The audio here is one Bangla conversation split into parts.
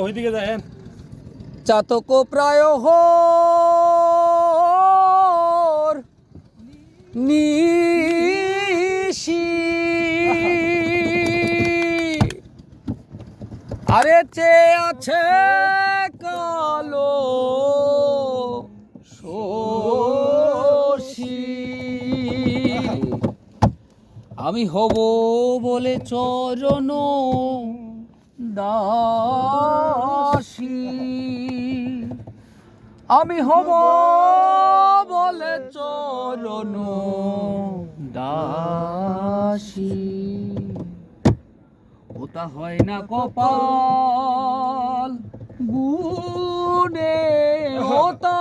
ওইদিকে যান। চাতক প্রায় হোর নিশি আরে চেয়ে আছে কালো শশী আমি হব বলে চরণ দাসী আমি হব বলে চরণ দাসী ওটা হয় না কপাল গুনে ওটা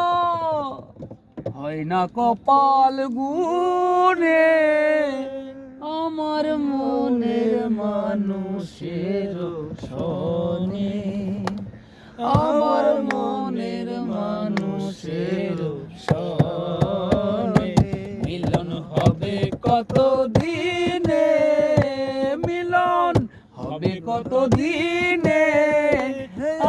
হয় না কপাল গুনে আমার মনের মানুষের সনে আমার মনের মানুষের সনে মিলন হবে কত দিনে মিলন হবে কত দিনে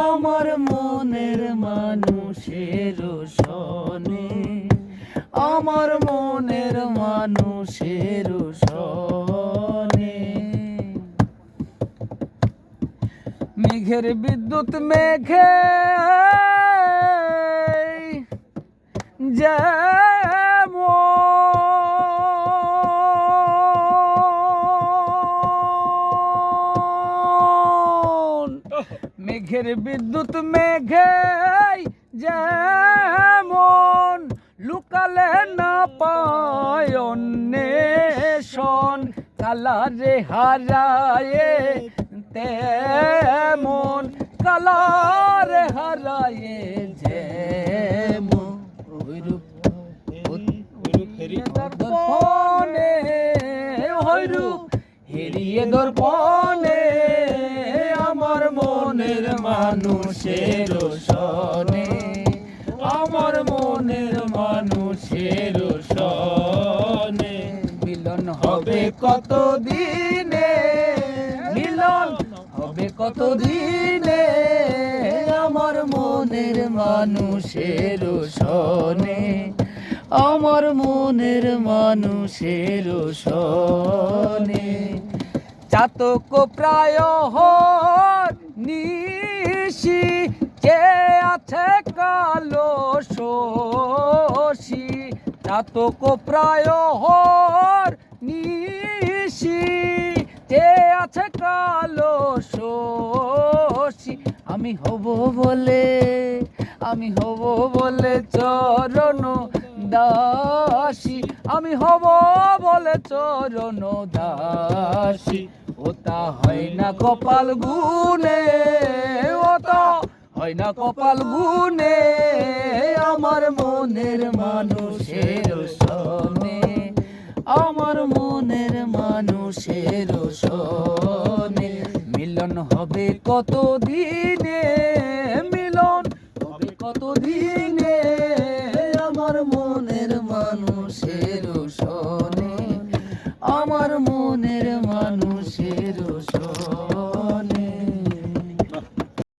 আমার মনের মানুষের সনে আমার মনের মানুষের সনে মেঘের বিদ্যুৎ মেঘে যেমন মেঘের বিদ্যুৎ মেঘে যেমন লুকালে না পায় অন্বেষণ কালারে হারায়ে তেমন কালারে হারায়ে যেমন দর্পণে হইরূপ হেরিয়ে দর্পণে আমার মনের মানুষের সনে আমার মনের মানুষের সনে মিলন হবে কত দিনে মিলন হবে কত দিনে আমার মনের মানুষের সনে আমার মনের মানুষের সনে চাতক প্রায় নিশি কে আছে কালো শশী চাতক প্রায় নিশি কে আছে কালো শশী আমি হব বলে চরণ দাসী আমি হব বলে চরণ দাসী ওটা হয় না কপাল গুনে ওটা হয় না কপাল গুনে আমার মনের মানুষের সনে আমার মনের মানুষের সনে মিলন হবে কত দিনে